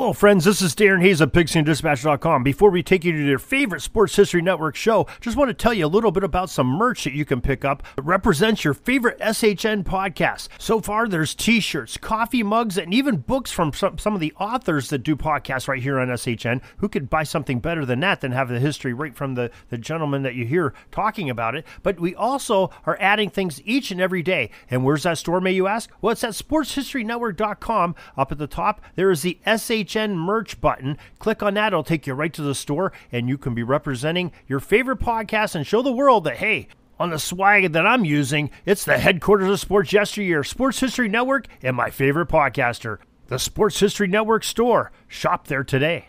Hello, friends. This is Darren Hayes of PigskinDispatch.com. Before we take you to your favorite Sports History Network show, just want to tell you a little bit about some merch that you can pick up that represents your favorite SHN podcast. So far, there's t-shirts, coffee mugs, and even books from some of the authors that do podcasts right here on SHN. Who could buy something better than that than have the history right from the gentleman that you hear talking about it? But we also are adding things each and every day. And where's that store, may you ask? Well, it's at SportsHistoryNetwork.com. Up at the top, there is the SHN merch button. Click on that. It'll take you right to the store, and you can be representing your favorite podcast and show the world that, hey, on the swag that I'm using, it's the headquarters of sports yesteryear, Sports History Network, and my favorite podcaster, the Sports History Network store. Shop there today.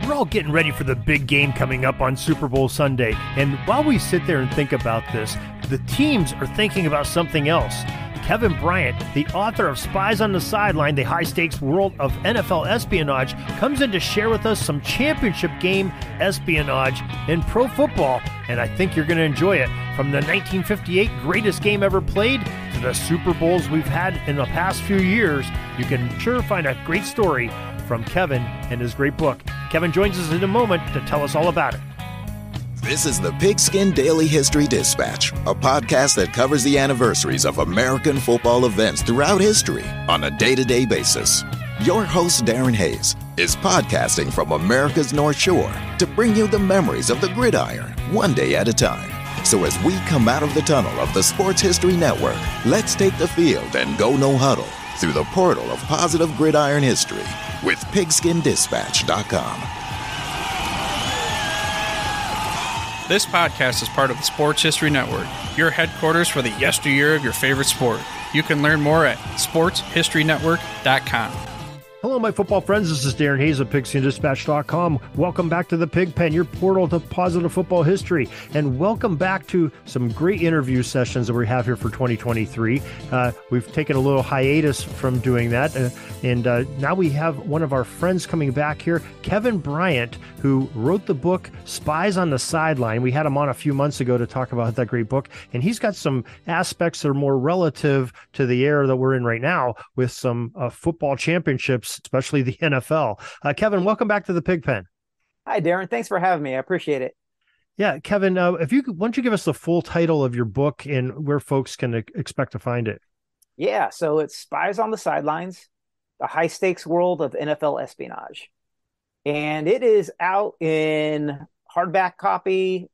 We're all getting ready for the big game coming up on Super Bowl Sunday, and while we sit there and think about this, the teams are thinking about something else. Kevin Bryant, the author of Spies on the Sideline, the high-stakes world of NFL espionage, comes in to share with us some championship game espionage in pro football, and I think you're going to enjoy it. From the 1958 greatest game ever played to the Super Bowls we've had in the past few years, you can sure find a great story from Kevin and his great book. Kevin joins us in a moment to tell us all about it. This is the Pigskin Daily History Dispatch, a podcast that covers the anniversaries of American football events throughout history on a day-to-day basis. Your host, Darren Hayes, is podcasting from America's North Shore to bring you the memories of the gridiron, one day at a time. So as we come out of the tunnel of the Sports History Network, let's take the field and go no huddle through the portal of positive gridiron history with PigskinDispatch.com. This podcast is part of the Sports History Network, your headquarters for the yesteryear of your favorite sport. You can learn more at sportshistorynetwork.com. Hello, my football friends. This is Darren Hayes of PigskinDispatch.com. Welcome back to the Pig Pen, your portal to positive football history. And welcome back to some great interview sessions that we have here for 2023. We've taken a little hiatus from doing that. And now we have one of our friends coming back here, Kevin Bryant, who wrote the book Spies on the Sideline. We had him on a few months ago to talk about that great book. And he's got some aspects that are more relative to the era that we're in right now with some football championships, especially the NFL. Kevin, welcome back to the Pig Pen. Hi, Darren. Thanks for having me. I appreciate it. Yeah, Kevin, why don't you give us the full title of your book and where folks can expect to find it? Yeah, so it's Spies on the Sidelines, the high-stakes world of NFL espionage. And it is out in hardback copy,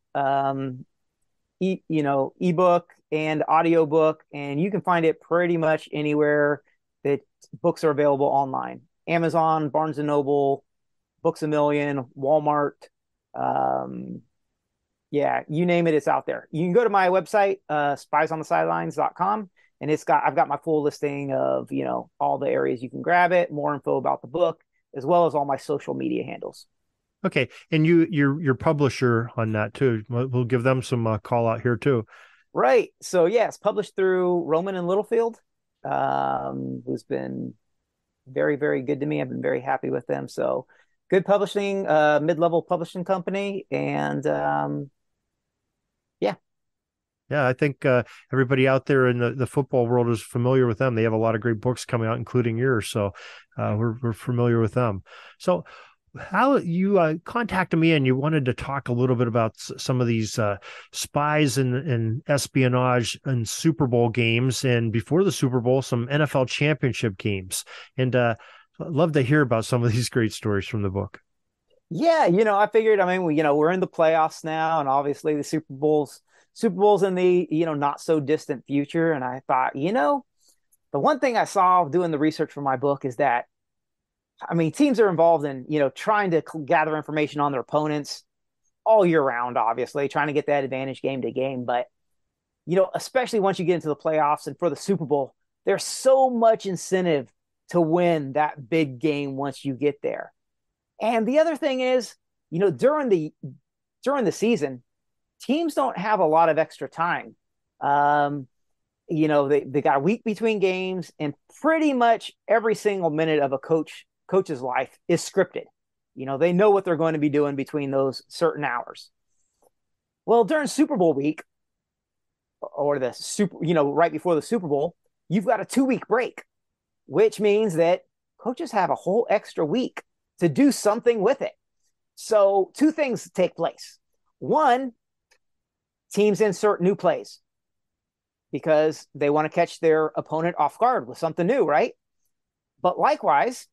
ebook and audiobook, and you can find it pretty much anywhere that books are available online. Amazon, Barnes & Noble, Books A Million, Walmart. You name it, it's out there. You can go to my website, spiesonthesidelines.com, and I've got my full listing of, all the areas you can grab it, more info about the book, as well as all my social media handles. Okay. And you're your publisher on that too. We'll give them some call out here too. Right. So it's published through Roman and Littlefield, who's been very, very good to me. I've been very happy with them. So good publishing, mid-level publishing company. And I think everybody out there in the football world is familiar with them. They have a lot of great books coming out, including yours. So we're familiar with them. So how you contacted me and you wanted to talk a little bit about some of these spies and espionage and Super Bowl games, and before the Super Bowl, some NFL championship games. And I'd love to hear about some of these great stories from the book. Yeah, I figured, we're in the playoffs now, and obviously the Super Bowl's in the, not so distant future. And I thought, the one thing I saw doing the research for my book is that, teams are involved in, trying to gather information on their opponents all year round, obviously, trying to get that advantage game to game. But, especially once you get into the playoffs and for the Super Bowl, there's so much incentive to win that big game once you get there. And the other thing is, during the season, teams don't have a lot of extra time. They got a week between games, and pretty much every single minute of a coach's life is scripted. They know what they're going to be doing between those certain hours. Well, during Super Bowl week, or right before the Super Bowl, you've got a 2-week break, which means that coaches have a whole extra week to do something with it. So two things take place. One, teams insert new plays because they want to catch their opponent off guard with something new, right? But likewise,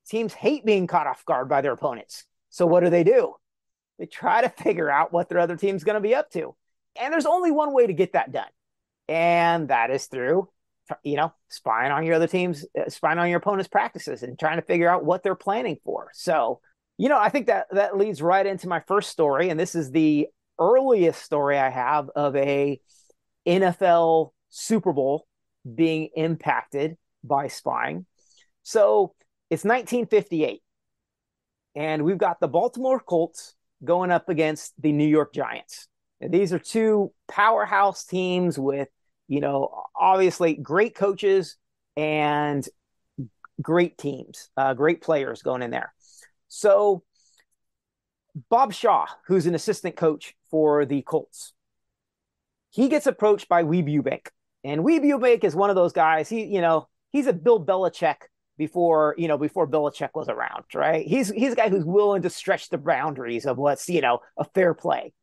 teams hate being caught off guard by their opponents. So what do? They try to figure out what their other team's going to be up to. And there's only one way to get that done. And that is through, spying on your other teams, spying on your opponent's practices and trying to figure out what they're planning for. So, I think that leads right into my first story. And this is the earliest story I have of a NFL Super Bowl being impacted by spying. So it's 1958. And we've got the Baltimore Colts going up against the New York Giants. And these are two powerhouse teams with, obviously great coaches and great teams, great players going in there. So Bob Shaw, who's an assistant coach for the Colts, he gets approached by Weeb Ewbank. And Weeb Ewbank is one of those guys, he's a Bill Belichick before Belichick was around, right? He's a guy who's willing to stretch the boundaries of what's, a fair play.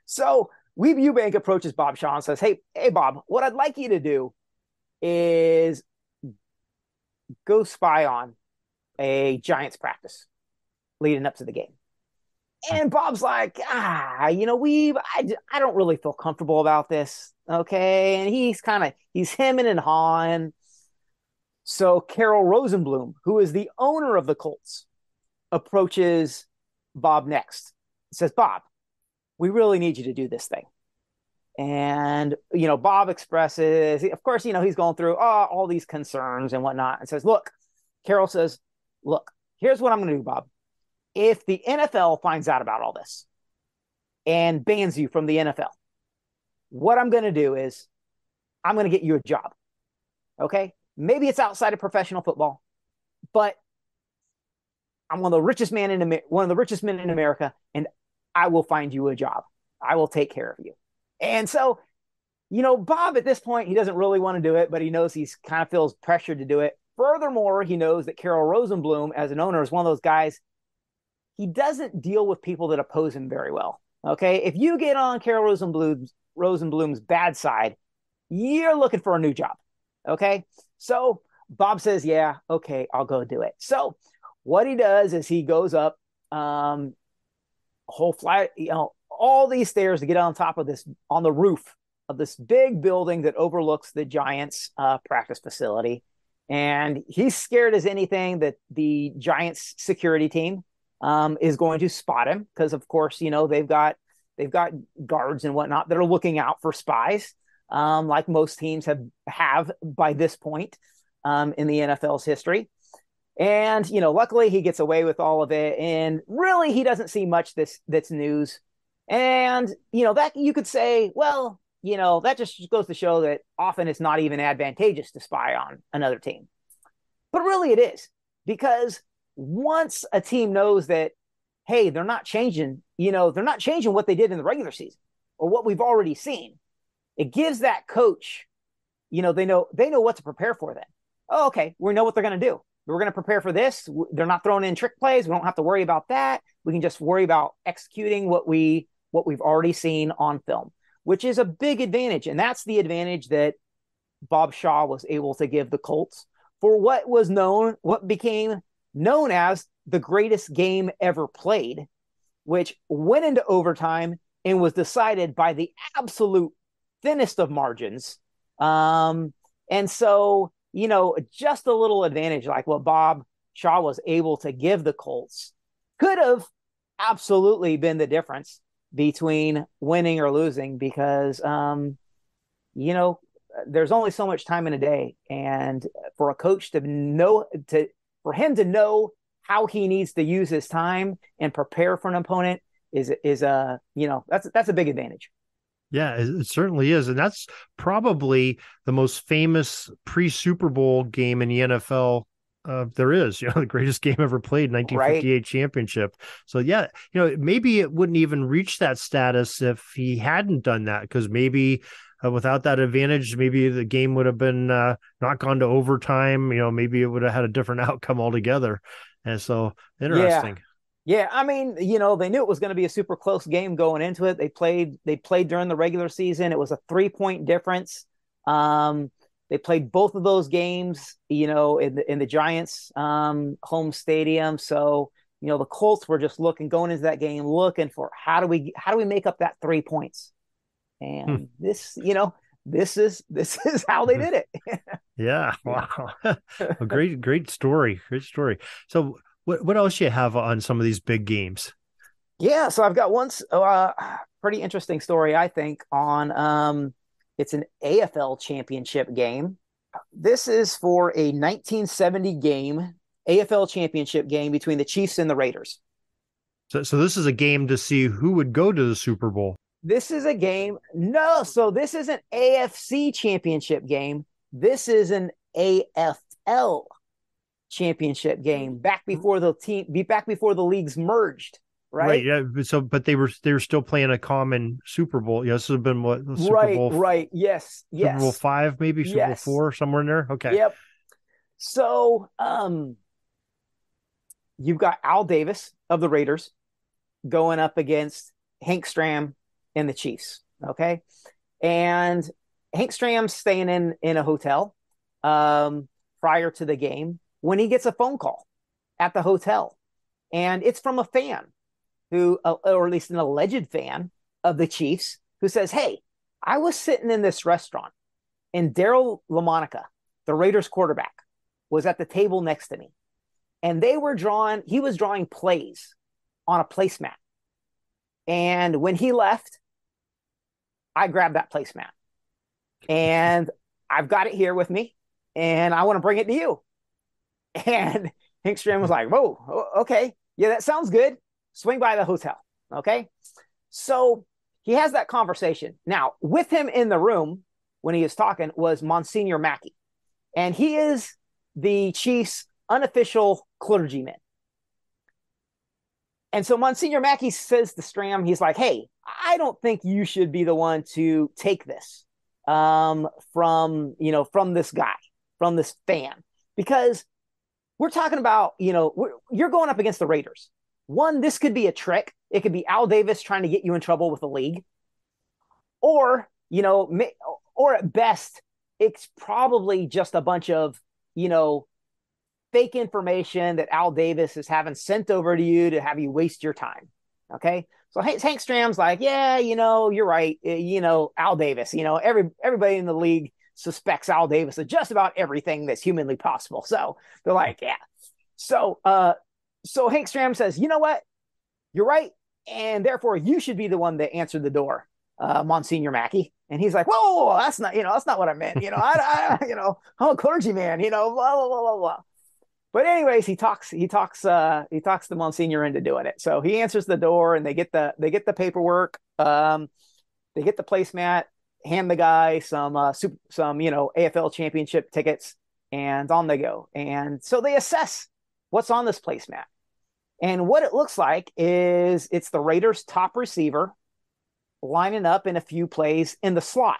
So Weeb Ewbank approaches Bob Shaw and says, hey, Bob, what I'd like you to do is go spy on a Giants practice leading up to the game. And Bob's like, Weeb, I don't really feel comfortable about this. Okay. And he's hemming and hawing. So Carroll Rosenblum, who is the owner of the Colts, approaches Bob next. He says, Bob, we really need you to do this thing. And, Bob expresses, of course, he's going through all these concerns and whatnot and says, Carroll says, here's what I'm going to do, Bob. If the NFL finds out about all this and bans you from the NFL, what I'm going to do is I'm going to get you a job. Okay. Maybe it's outside of professional football, but I'm one of the richest men in America, and I will find you a job. I will take care of you. And so, Bob at this point, he doesn't really want to do it, but he knows he's kind of feels pressured to do it. Furthermore, he knows that Carroll Rosenblum, as an owner, is one of those guys. He doesn't deal with people that oppose him very well. Okay. If you get on Carroll Rosenblum's bad side, you're looking for a new job. Okay. So Bob says, yeah, okay, I'll go do it. So what he does is he goes up a whole flight, all these stairs to get on top of this, on the roof of this big building that overlooks the Giants practice facility. And he's scared as anything that the Giants security team is going to spot him. Because of course, they've got guards and whatnot that are looking out for spies. Like most teams have by this point in the NFL's history. And, luckily he gets away with all of it. And really, he doesn't see much that's news. And, that you could say, well, that just goes to show that often it's not even advantageous to spy on another team. But really it is, because once a team knows that, hey, they're not changing what they did in the regular season or what we've already seen, it gives that coach, they know what to prepare for then. Oh, okay, we know what they're going to do. We're going to prepare for this. They're not throwing in trick plays. We don't have to worry about that. We can just worry about executing what we've already seen on film, which is a big advantage. And that's the advantage that Bob Shaw was able to give the Colts for what became known as the greatest game ever played, which went into overtime and was decided by the absolute thinnest of margins. And so, just a little advantage like what Bob Shaw was able to give the Colts could have absolutely been the difference between winning or losing, because, there's only so much time in a day. And for a coach for him to know how he needs to use his time and prepare for an opponent that's a big advantage. Yeah, it certainly is. And that's probably the most famous pre-Super Bowl game in the NFL there is, the greatest game ever played, 1958 right. Championship. So yeah, maybe it wouldn't even reach that status if he hadn't done that, because maybe without that advantage, maybe the game would have been not gone to overtime. Maybe it would have had a different outcome altogether. And so Yeah. interesting. Yeah, I mean, they knew it was going to be a super close game going into it. They played during the regular season. It was a 3-point difference. They played both of those games, in the Giants home stadium. So, the Colts were just going into that game looking for how do we make up that 3 points? And this is how they did it. Yeah. Wow. A great story. Great story. So what else you have on some of these big games? Yeah, so I've got one pretty interesting story, I think, on it's an AFL championship game. This is for a 1970 game, AFL championship game between the Chiefs and the Raiders. So this is a game to see who would go to the Super Bowl. This is a game. No, so this is an AFC championship game. This is an AFL championship game back before the leagues merged, right? Yeah. So, but they were still playing a common Super Bowl. This has been what Super Right, Bowl, right. Yes, Super Bowl 5, maybe Super Bowl 4, somewhere in there. Okay. Yep. So, you've got Al Davis of the Raiders going up against Hank Stram and the Chiefs. Okay, and Hank Stram's staying in a hotel prior to the game when he gets a phone call at the hotel, and it's from a fan who, or at least an alleged fan of the Chiefs, who says, "Hey, I was sitting in this restaurant, and Daryl LaMonica, the Raiders quarterback, was at the table next to me, and he was drawing plays on a placemat. And when he left, I grabbed that placemat, and I've got it here with me, and I want to bring it to you." And Hank Stram was like, "Whoa, okay. Yeah, that sounds good. Swing by the hotel." Okay. So he has that conversation. Now, with him in the room when he was talking was Monsignor Mackey. And he is the Chiefs' unofficial clergyman. And so Monsignor Mackey says to Stram, he's like, "Hey, I don't think you should be the one to take this from this guy, from this fan, because we're talking about, you're going up against the Raiders. One, this could be a trick. It could be Al Davis trying to get you in trouble with the league. Or, or at best, it's probably just a bunch of, fake information that Al Davis is having sent over to you to have you waste your time." Okay. So Hank Stram's like, "Yeah, you're right. Al Davis, everybody in the league suspects Al Davis of just about everything that's humanly possible." So they're like, "Yeah." So Hank Stram says, "You know what? You're right. And therefore you should be the one that answered the door, Monsignor Mackey." And he's like, "Whoa, that's not what I meant. I'm a clergyman, blah, blah, blah, blah, blah." But anyways, he talks the Monsignor into doing it. So he answers the door, and they get the paperwork. They get the placemat, hand the guy some AFL championship tickets, and on they go. And so they assess what's on this placemat. And what it looks like is it's the Raiders' top receiver lining up in a few plays in the slot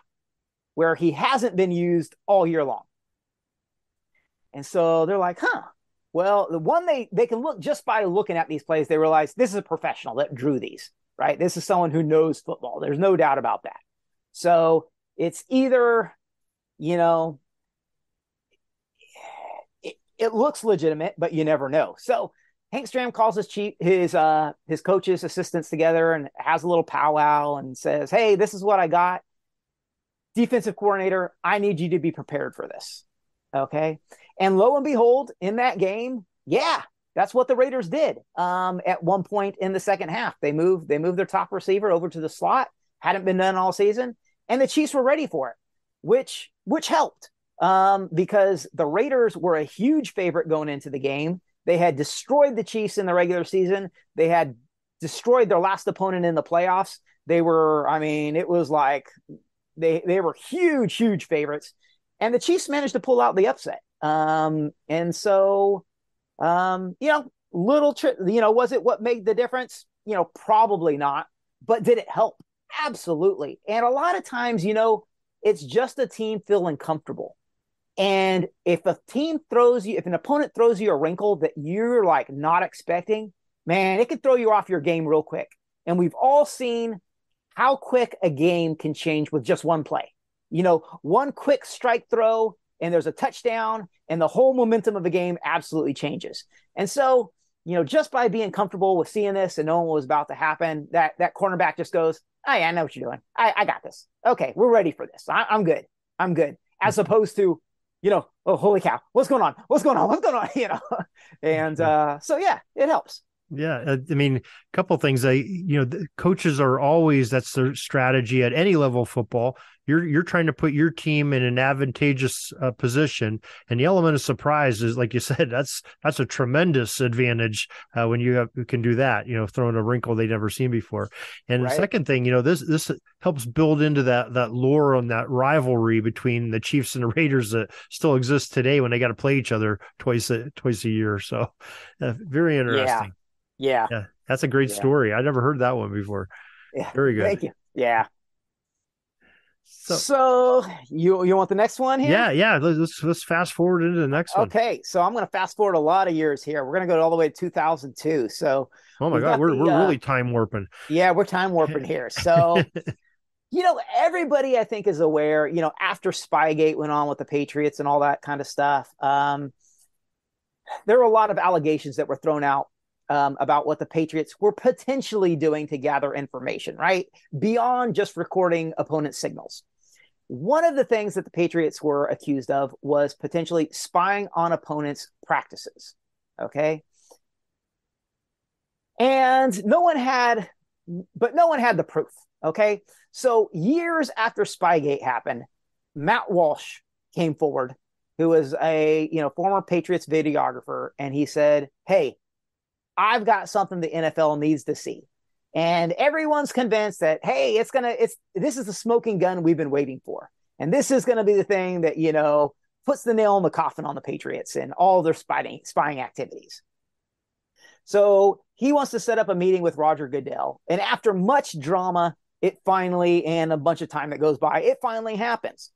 where he hasn't been used all year long. And so they're like, well, the one they can look, just by looking at these plays, they realize this is a professional that drew these, right? This is someone who knows football. There's no doubt about that. So it's either, it looks legitimate, but you never know. So Hank Stram calls his coaches, assistants together, and has a little powwow and says, "Hey, this is what I got. Defensive coordinator, I need you to be prepared for this." Okay. And lo and behold, in that game, yeah, that's what the Raiders did. At one point in the second half, they moved their top receiver over to the slot. Hadn't been done all season, and the Chiefs were ready for it, which helped because the Raiders were a huge favorite going into the game. They had destroyed the Chiefs in the regular season. They had destroyed their last opponent in the playoffs. They were, it was like they were huge favorites. And the Chiefs managed to pull out the upset. And so, little trick, was it what made the difference? Probably not. But did it help? Absolutely. And a lot of times, It's just a team feeling comfortable. And if an opponent throws you a wrinkle that you're like not expecting, man, it could throw you off your game real quick. And we've all seen how quick a game can change with just one play. One quick strike throw and there's a touchdown and the whole momentum of the game absolutely changes. And so, just by being comfortable with seeing this and knowing what was about to happen, that cornerback just goes, oh yeah, I know what you're doing. I got this. Okay, we're ready for this. I'm good. I'm good. As opposed to, oh, holy cow, what's going on? What's going on? What's going on? And so, yeah, it helps. Yeah, I mean, a couple of things. The coaches are always, that's their strategy at any level of football. You're trying to put your team in an advantageous position, and the element of surprise is, like you said, that's a tremendous advantage when you can do that. Throwing a wrinkle they've never seen before. And right. The second thing, this helps build into that lore on that rivalry between the Chiefs and the Raiders that still exists today when they got to play each other twice a year. So, very interesting. Yeah. That's a great story. I never heard that one before. Yeah. Very good. Thank you. Yeah. So you want the next one here? Yeah. Let's fast forward into the next one. Okay. So I'm going to fast forward a lot of years here. We're going to go all the way to 2002. So oh my God, we're really time warping. Yeah, we're time warping here. So everybody I think is aware, after Spygate went on with the Patriots and all that kind of stuff, there were a lot of allegations that were thrown out about what the Patriots were potentially doing to gather information, right? Beyond just recording opponent signals. One of the things that the Patriots were accused of was potentially spying on opponents' practices, okay? And no one had the proof, okay? So years after Spygate happened, Matt Walsh came forward, who was a former Patriots videographer, and he said, hey, I've got something the NFL needs to see. And everyone's convinced that, hey, this is the smoking gun we've been waiting for. And this is going to be the thing that, puts the nail in the coffin on the Patriots and all their spying activities. So he wants to set up a meeting with Roger Goodell. And after much drama, and a bunch of time that goes by, it finally happens.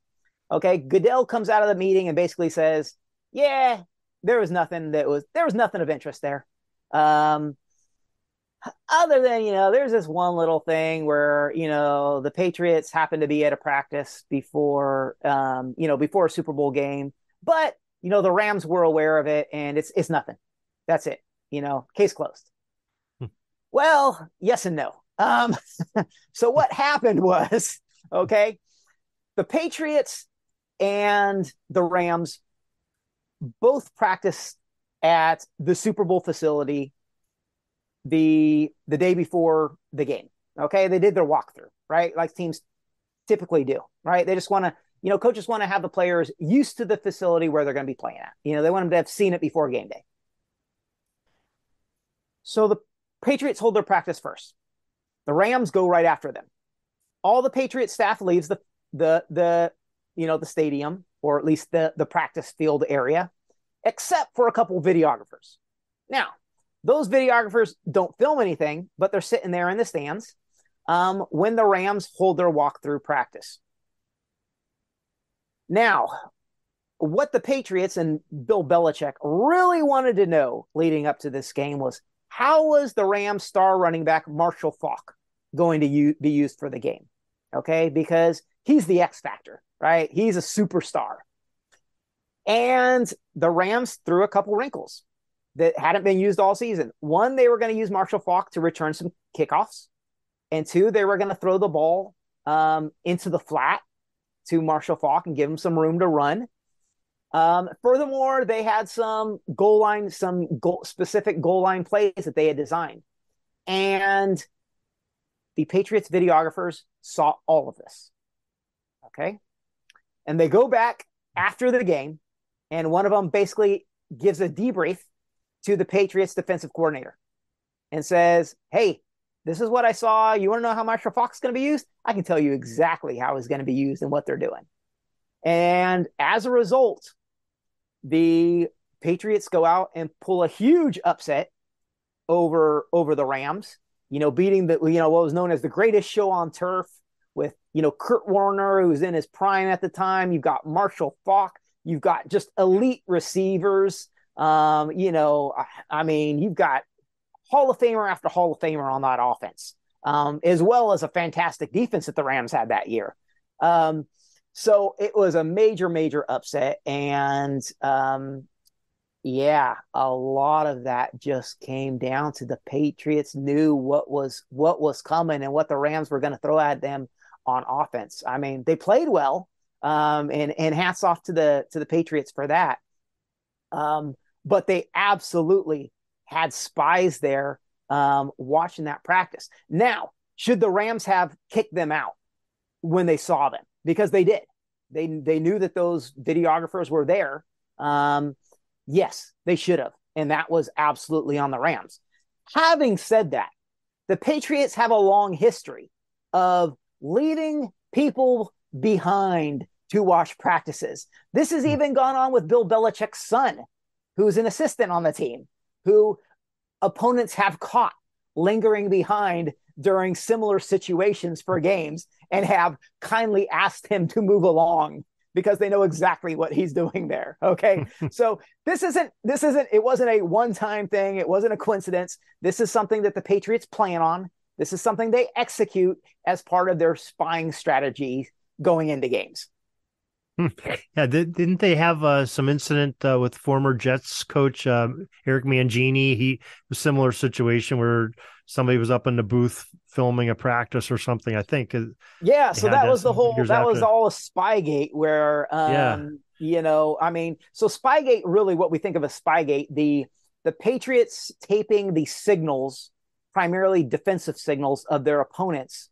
Okay. Goodell comes out of the meeting and basically says, yeah, there was nothing of interest there. Other than, there's this one little thing where, the Patriots happened to be at a practice before a Super Bowl game, but, the Rams were aware of it and it's nothing. That's it. Case closed. Well, yes and no. So what happened was, okay, the Patriots and the Rams both practiced at the Super Bowl facility the day before the game. Okay. They did their walkthrough, right? Like teams typically do, right? They just want to, coaches want to have the players used to the facility where they're going to be playing at. They want them to have seen it before game day. So the Patriots hold their practice first. The Rams go right after them. All the Patriots staff leaves the stadium, or at least the practice field area, except for a couple videographers. Now, those videographers don't film anything, but they're sitting there in the stands when the Rams hold their walkthrough practice. Now, what the Patriots and Bill Belichick really wanted to know leading up to this game was, how was the Rams star running back Marshall Faulk going to be used for the game? Okay, because he's the X factor, right? He's a superstar. And the Rams threw a couple wrinkles that hadn't been used all season. One, they were going to use Marshall Faulk to return some kickoffs. And two, they were going to throw the ball into the flat to Marshall Faulk and give him some room to run. Furthermore, they had some specific goal line plays that they had designed. And the Patriots videographers saw all of this. Okay. And they go back after the game, and one of them basically gives a debrief to the Patriots defensive coordinator and says, hey, this is what I saw. You want to know how Marshall Faulk is going to be used? I can tell you exactly how he's going to be used and what they're doing. And as a result, the Patriots go out and pull a huge upset over the Rams, beating what was known as the greatest show on turf with, Kurt Warner, who was in his prime at the time. You've got Marshall Faulk. You've got just elite receivers. You've got Hall of Famer after Hall of Famer on that offense, as well as a fantastic defense that the Rams had that year. So it was a major, major upset. And a lot of that just came down to the Patriots knew what was coming and what the Rams were going to throw at them on offense. I mean, they played well, and hats off to the Patriots for that. But they absolutely had spies there watching that practice. Now, should the Rams have kicked them out when they saw them? Because they did. They knew that those videographers were there. Yes, they should have. And that was absolutely on the Rams. Having said that, the Patriots have a long history of leaving people behind to watch practices. This has even gone on with Bill Belichick's son, who's an assistant on the team, who opponents have caught lingering behind during similar situations for games and have kindly asked him to move along because they know exactly what he's doing there. Okay. So it wasn't a one-time thing. It wasn't a coincidence. This is something that the Patriots plan on. This is something they execute as part of their spying strategy going into games. Yeah, didn't they have some incident with former Jets coach Eric Mangini? He was a similar situation where somebody was up in the booth filming a practice or something, I think. Yeah, so that was all a Spygate where, so Spygate, really what we think of as Spygate, the Patriots taping the signals, primarily defensive signals of their opponents,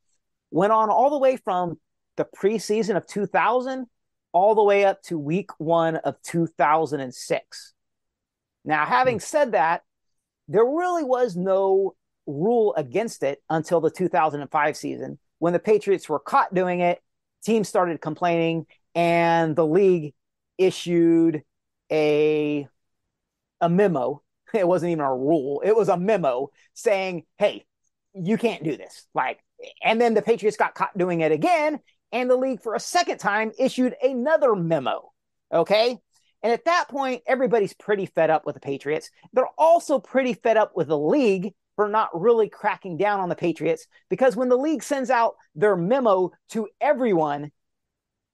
went on all the way from the preseason of 2000 all the way up to week 1 of 2006. Now, having said that, there really was no rule against it until the 2005 season. When the Patriots were caught doing it, teams started complaining, and the league issued a memo. It wasn't even a rule. It was a memo saying, hey, you can't do this. And then the Patriots got caught doing it again, and the league for a second time issued another memo. Okay. And at that point, everybody's pretty fed up with the Patriots. They're also pretty fed up with the league for not really cracking down on the Patriots, because when the league sends out their memo to everyone,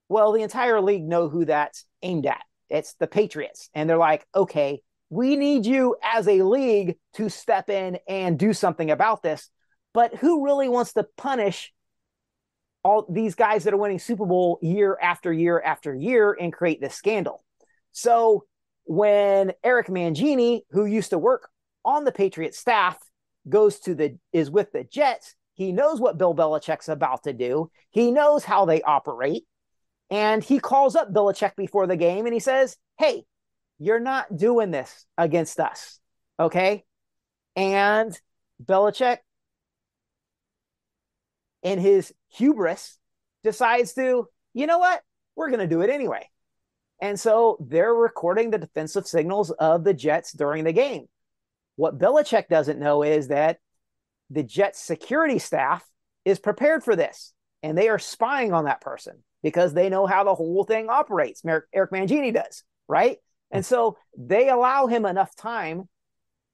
well, the entire league know who that's aimed at. It's the Patriots. And they're like, okay, we need you as a league to step in and do something about this. But who really wants to punish all these guys that are winning Super Bowl year after year after year and create this scandal? So when Eric Mangini, who used to work on the Patriots staff, is with the Jets, he knows what Bill Belichick's about to do. He knows how they operate. And he calls up Belichick before the game and he says, hey, you're not doing this against us. Okay. And Belichick, in his hubris, decides to, you know what? We're going to do it anyway. And so they're recording the defensive signals of the Jets during the game. What Belichick doesn't know is that the Jets security staff is prepared for this, and they are spying on that person because they know how the whole thing operates. Eric Mangini does, right? And so they allow him enough time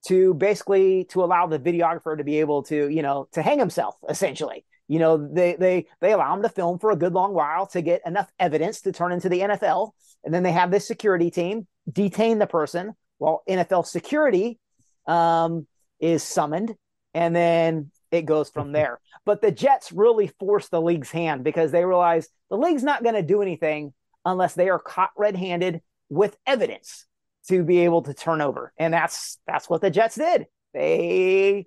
to allow the videographer to be able to, to hang himself, essentially. They allow him to film for a good long while to get enough evidence to turn into the NFL. And then they have this security team detain the person while NFL security is summoned. And then it goes from there. But the Jets really forced the league's hand because they realize the league's not going to do anything unless they are caught red-handed with evidence to be able to turn over. And that's what the Jets did. They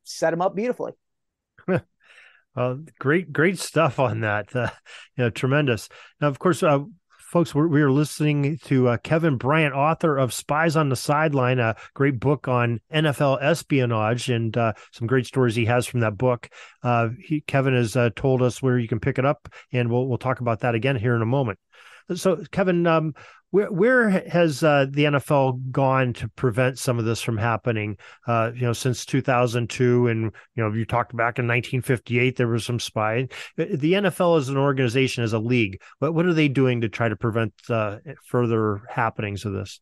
set him up beautifully. Great stuff on that. Tremendous. Now, of course, folks, we are listening to Kevin Bryant, author of Spies on the Sideline, a great book on NFL espionage, and some great stories he has from that book. Kevin has told us where you can pick it up, and we'll talk about that again here in a moment. So, Kevin, where has the NFL gone to prevent some of this from happening? Since 2002, and you talked back in 1958, there was some spying. The NFL as an organization, as a league, what are they doing to try to prevent further happenings of this?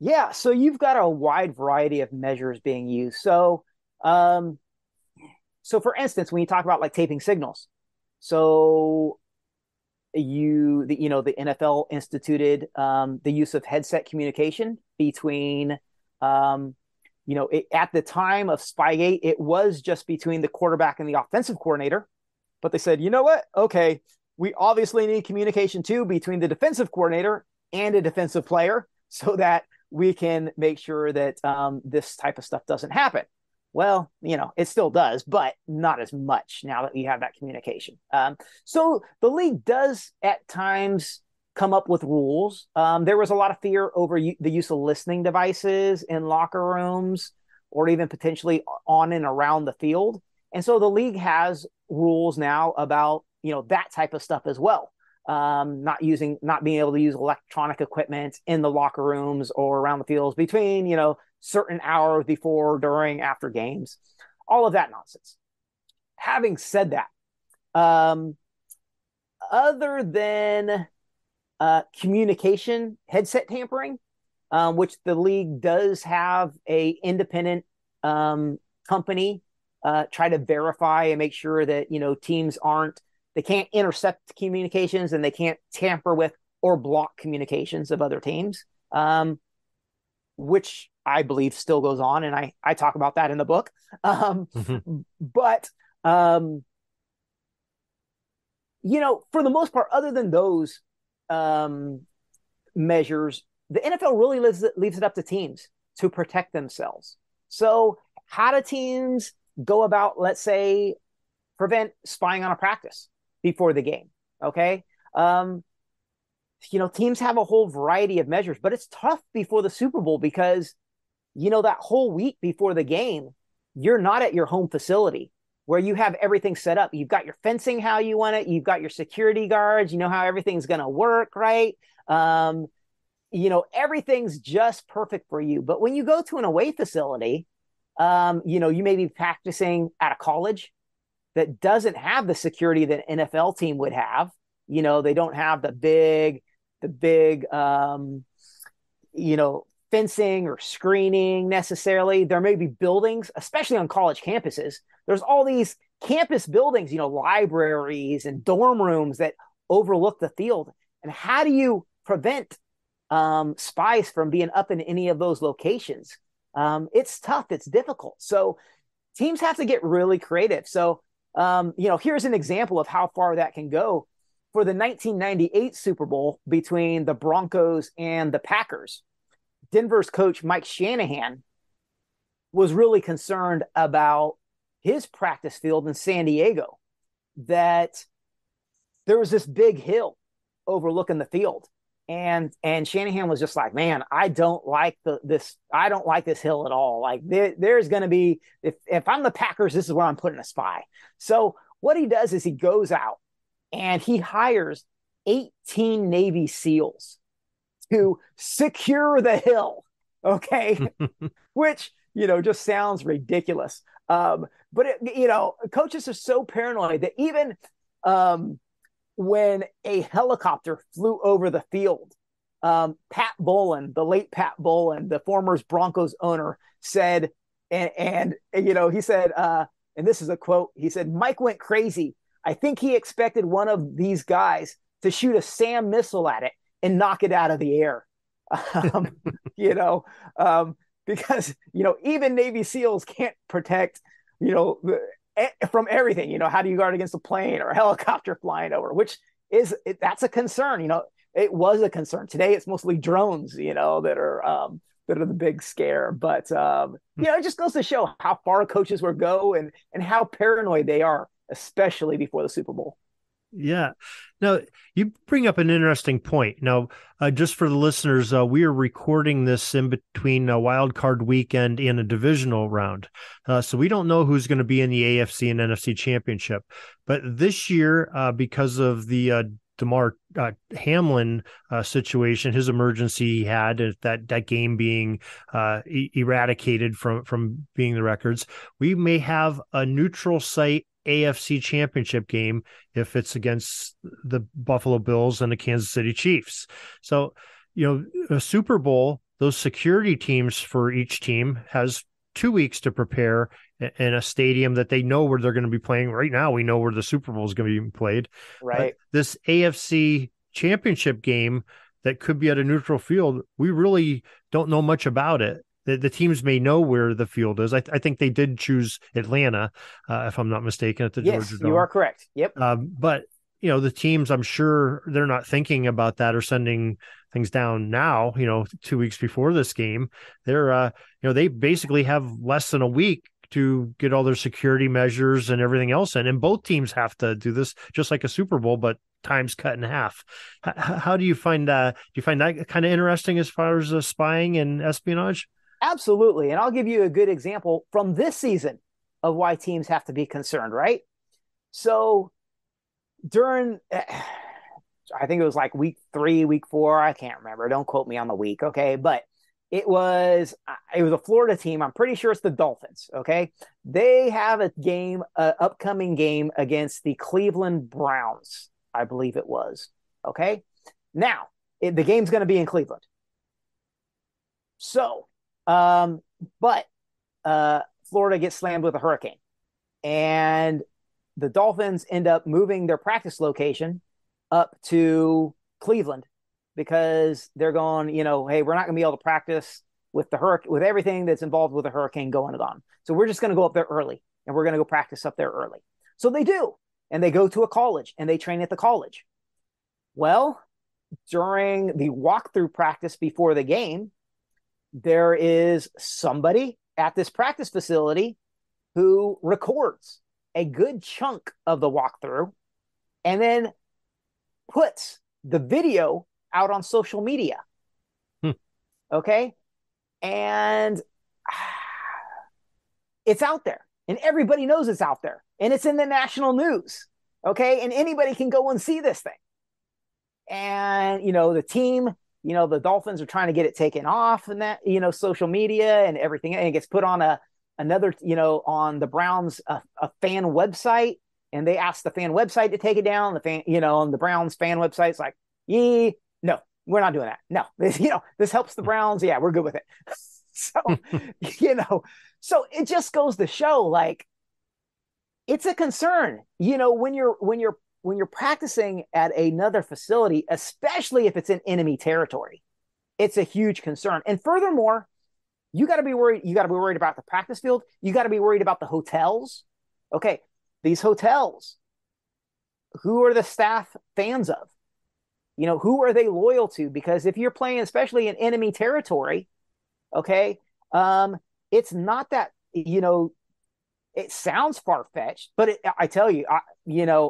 Yeah, so you've got a wide variety of measures being used. So for instance, when you talk about like taping signals, so the NFL instituted the use of headset communication between at the time of Spygate, it was just between the quarterback and the offensive coordinator. But they said, you know what? Okay, we obviously need communication too between the defensive coordinator and a defensive player so that we can make sure that this type of stuff doesn't happen. Well, it still does, but not as much now that we have that communication. So the league does at times come up with rules. There was a lot of fear over the use of listening devices in locker rooms or even potentially on and around the field. And so the league has rules now about, that type of stuff as well. Not being able to use electronic equipment in the locker rooms or around the fields between, certain hours before, during, after games, all of that nonsense. Having said that, other than communication headset tampering, which the league does have a independent company try to verify and make sure that teams they can't intercept communications and they can't tamper with or block communications of other teams, which I believe still goes on. And I talk about that in the book. But, for the most part, other than those measures, the NFL really leaves it up to teams to protect themselves. So how do teams go about, let's say, prevent spying on a practice before the game? Okay. Teams have a whole variety of measures, but it's tough before the Super Bowl because, that whole week before the game, you're not at your home facility where you have everything set up. You've got your fencing how you want it. You've got your security guards. You know how everything's going to work, right? Everything's just perfect for you. But when you go to an away facility, you may be practicing at a college that doesn't have the security that an NFL team would have. They don't have the big, fencing or screening necessarily. There may be buildings, especially on college campuses. There's all these campus buildings, libraries and dorm rooms that overlook the field. And how do you prevent spies from being up in any of those locations? It's tough. It's difficult. So teams have to get really creative. So, here's an example of how far that can go. For the 1998 Super Bowl between the Broncos and the Packers, Denver's coach Mike Shanahan was really concerned about his practice field in San Diego, that there was this big hill overlooking the field. And Shanahan was just like, man, I don't like this hill at all. Like there's going to be, if I'm the Packers, this is where I'm putting a spy. So what he does is he goes out and he hires 18 Navy SEALs to secure the hill. Okay. Which, just sounds ridiculous. But coaches are so paranoid that even, when a helicopter flew over the field, Pat Bowlen, the late Pat Bowlen, the former Broncos owner, said, and he said, and this is a quote, he said, Mike went crazy. I think he expected one of these guys to shoot a SAM missile at it and knock it out of the air. Because, even Navy SEALs can't protect, from everything. How do you guard against a plane or a helicopter flying over, that's a concern. It was a concern. Today it's mostly drones, that are the big scare. But it just goes to show how far coaches will go and how paranoid they are, especially before the Super Bowl. Yeah. Now, you bring up an interesting point. Now, just for the listeners, we are recording this in between a wild card weekend and a divisional round. So we don't know who's going to be in the AFC and NFC championship. But this year, because of the DeMar Hamlin situation, his emergency he had, that game being eradicated from being the records. We may have a neutral site AFC championship game if it's against the Buffalo Bills and the Kansas City Chiefs. So, a Super Bowl, those security teams for each team has 2 weeks to prepare in a stadium that they know where they're going to be playing. Right now, we know where the Super Bowl is going to be played. Right. This AFC championship game that could be at a neutral field, we really don't know much about it. The teams may know where the field is. I think they did choose Atlanta, if I'm not mistaken, at the Yes, Georgia Dome. you are correct. Yep. But the teams, I'm sure they're not thinking about that or sending things down now. 2 weeks before this game, they're they basically have less than a week to get all their security measures and everything else in. And both teams have to do this just like a Super Bowl, but times cut in half. How do you find that? Do you find that kind of interesting as far as spying and espionage? Absolutely. And I'll give you a good example from this season of why teams have to be concerned, right? So during, I think it was like week 3, week 4, I can't remember. Don't quote me on the week, okay? But it was a Florida team. I'm pretty sure it's the Dolphins, okay? They have a game, upcoming game against the Cleveland Browns, I believe it was, okay? Now, the game's going to be in Cleveland. So, but Florida gets slammed with a hurricane, and the Dolphins end up moving their practice location up to Cleveland because they're going, hey, we're not going to be able to practice with the hurricane, with everything that's involved with the hurricane going on. So we're just going to go up there early, and we're going to go practice up there early. So they do, and they go to a college, and they train at the college. Well, during the walkthrough practice before the game, there is somebody at this practice facility who records a good chunk of the walkthrough and then puts the video out on social media. Okay. And it's out there, and everybody knows it's out there, and it's in the national news. Okay. And anybody can go and see this thing. And, the team, the Dolphins are trying to get it taken off and that, social media and everything. And it gets put on another, on the Browns, a fan website. And they asked the fan website to take it down. The fan, on the Browns fan website's like, no, we're not doing that. No, this helps the Browns. Yeah, we're good with it. So, so it just goes to show, like, it's a concern, when you're practicing at another facility, especially if it's in enemy territory, it's a huge concern. And furthermore, you got to be worried. You got to be worried about the practice field. You got to be worried about the hotels. Okay. These hotels, who are the staff fans of? Who are they loyal to? Because if you're playing, especially in enemy territory, okay, it's not that, it sounds far-fetched, but I tell you,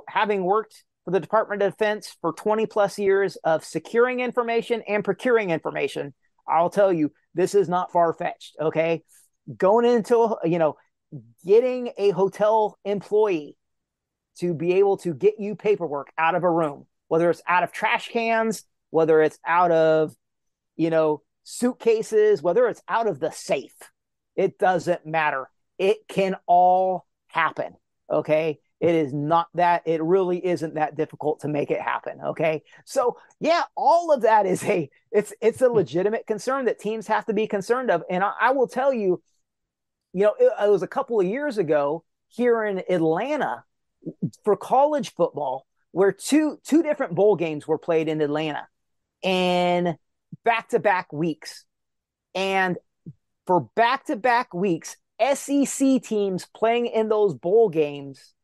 having worked for the Department of Defense for 20 plus years of securing information and procuring information, I'll tell you, this is not far-fetched. Okay. Going into, getting a hotel employee to be able to get you paperwork out of a room, whether it's out of trash cans, whether it's out of, suitcases, whether it's out of the safe, it doesn't matter. It can all happen. Okay. It really isn't that difficult to make it happen. Okay. So yeah, all of that is it's a legitimate concern that teams have to be concerned of. And I will tell you, it was a couple of years ago here in Atlanta for college football, where two different bowl games were played in Atlanta and back-to-back weeks. And for back-to-back weeks, SEC teams playing in those bowl games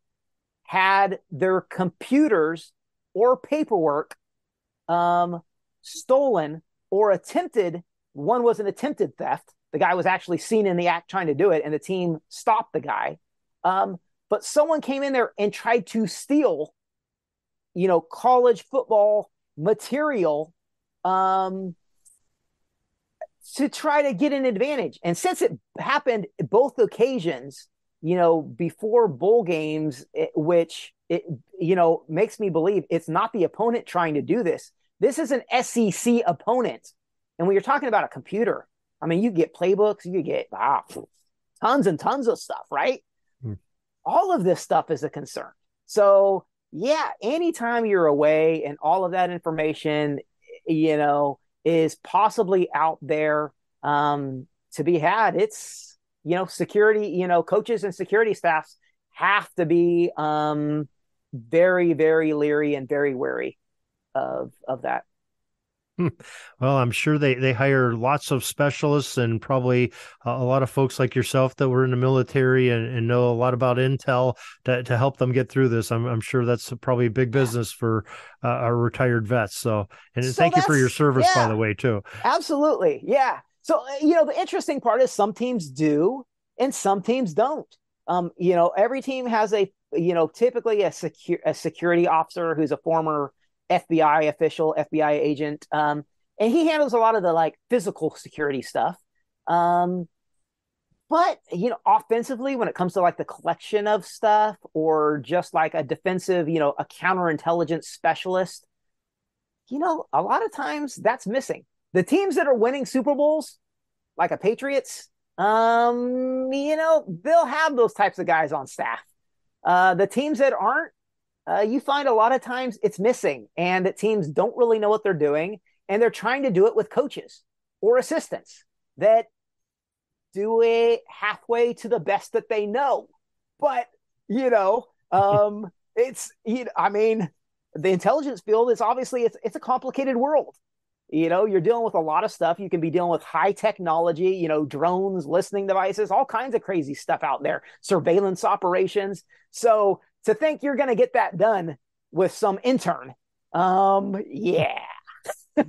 had their computers or paperwork stolen or attempted. One was an attempted theft. The guy was actually seen in the act trying to do it, and the team stopped the guy. But someone came in there and tried to steal, college football material to try to get an advantage. And since it happened both occasions, before bowl games, which makes me believe it's not the opponent trying to do this. This is an SEC opponent. And when you're talking about a computer, I mean, you get playbooks, you get tons and tons of stuff, right? All of this stuff is a concern. So yeah, anytime you're away and all of that information, is possibly out there to be had, it's, security, coaches and security staffs have to be very, very leery and very wary of that. Well, I'm sure they hire lots of specialists and probably a lot of folks like yourself that were in the military and know a lot about intel to help them get through this. I'm sure that's probably big business for our retired vets. So thank you for your service, by the way, too. Absolutely. Yeah. So, the interesting part is some teams do and some teams don't. Every team has typically a security officer who's a former FBI official, FBI agent. And he handles a lot of the physical security stuff. But, offensively, when it comes to the collection of stuff or just a defensive, a counterintelligence specialist, a lot of times that's missing. The teams that are winning Super Bowls, like a Patriots, they'll have those types of guys on staff. The teams that aren't, you find a lot of times it's missing and that teams don't really know what they're doing. And they're trying to do it with coaches or assistants that do it halfway to the best that they know. But, it's, the intelligence field is obviously, it's a complicated world. You're dealing with a lot of stuff. You can be dealing with high technology, drones, listening devices, all kinds of crazy stuff out there, surveillance operations. So to think you're going to get that done with some intern, yeah.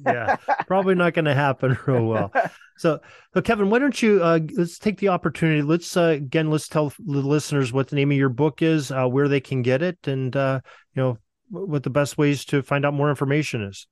Yeah, probably not going to happen real well. So Kevin, why don't you let's take the opportunity. Let's tell the listeners what the name of your book is, where they can get it, and what the best ways to find out more information is.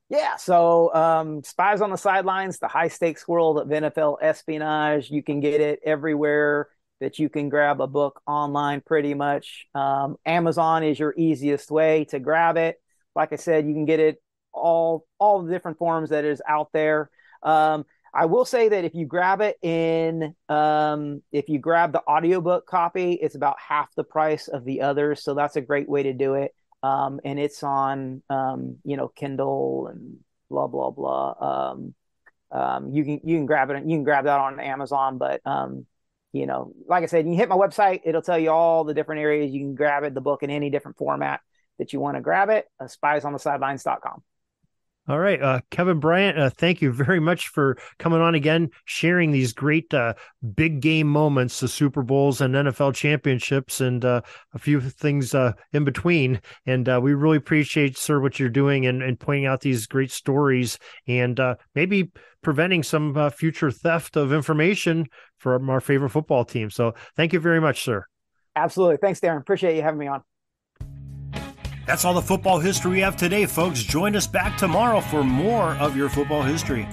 Yeah, so Spies on the Sidelines, the high stakes world of NFL espionage. You can get it everywhere that you can grab a book online, pretty much. Amazon is your easiest way to grab it. Like I said, you can get it all the different forms that is out there. I will say that if you grab it if you grab the audiobook copy, it's about half the price of the others. So that's a great way to do it. And it's on, Kindle and blah, blah, blah. You can grab it. You can grab that on Amazon, but, like I said, you can hit my website. It'll tell you all the different areas. You can grab it, the book in any different format that you want to grab it. Spiesonthesidelines.com. All right. Kevin Bryant, thank you very much for coming on again, sharing these great big game moments, the Super Bowls and NFL championships, and a few things in between. And we really appreciate, sir, what you're doing and pointing out these great stories and maybe preventing some future theft of information from our favorite football team. So thank you very much, sir. Absolutely. Thanks, Darren. Appreciate you having me on. That's all the football history we have today, folks. Join us back tomorrow for more of your football history.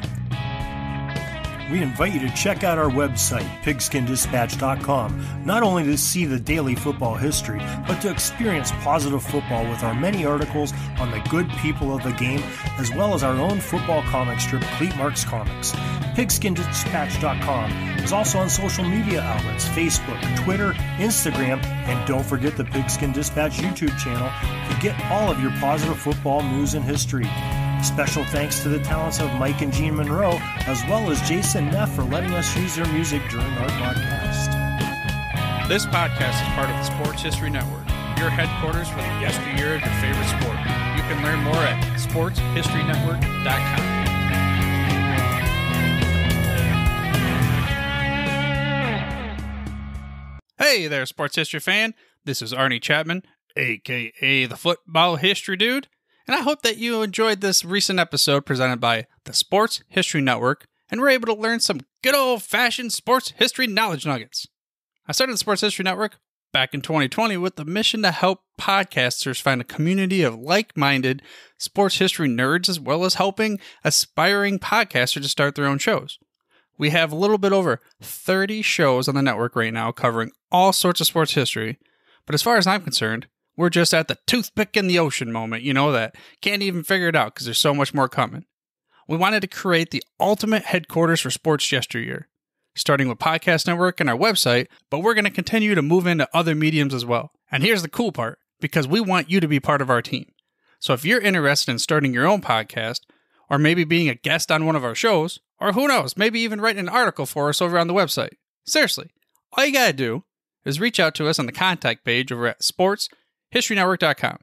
We invite you to check out our website, pigskindispatch.com, not only to see the daily football history, but to experience positive football with our many articles on the good people of the game, as well as our own football comic strip, Cleat Marks Comics. Pigskindispatch.com is also on social media outlets, Facebook, Twitter, Instagram, and don't forget the Pigskin Dispatch YouTube channel to get all of your positive football news and history. Special thanks to the talents of Mike and Gene Monroe, as well as Jason Neff for letting us use their music during our podcast. This podcast is part of the Sports History Network, your headquarters for the yesteryear of your favorite sport. You can learn more at sportshistorynetwork.com. Hey there, sports history fan. This is Arnie Chapman, a.k.a. the Football History Dude. And I hope that you enjoyed this recent episode presented by the Sports History Network and were able to learn some good old-fashioned sports history knowledge nuggets. I started the Sports History Network back in 2020 with the mission to help podcasters find a community of like-minded sports history nerds, as well as helping aspiring podcasters to start their own shows. We have a little bit over 30 shows on the network right now covering all sorts of sports history, but as far as I'm concerned, We're just at the toothpick in the ocean moment, that can't even figure it out because there's so much more coming. We wanted to create the ultimate headquarters for sports yesteryear, starting with Podcast Network and our website, but we're going to continue to move into other mediums as well. And here's the cool part, because we want you to be part of our team. So if you're interested in starting your own podcast, or maybe being a guest on one of our shows, or who knows, maybe even writing an article for us over on the website. Seriously, all you gotta do is reach out to us on the contact page over at sportshistorynetwork.com.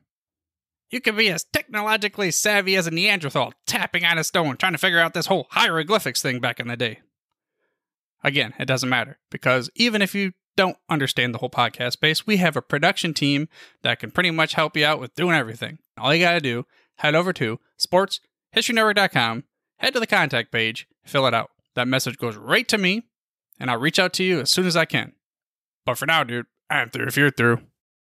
You can be as technologically savvy as a Neanderthal tapping on a stone trying to figure out this whole hieroglyphics thing back in the day. Again, it doesn't matter, because even if you don't understand the whole podcast space, we have a production team that can pretty much help you out with doing everything. All you gotta do, head over to sportshistorynetwork.com, head to the contact page, fill it out. That message goes right to me, and I'll reach out to you as soon as I can. But for now, dude, I'm through if you're through.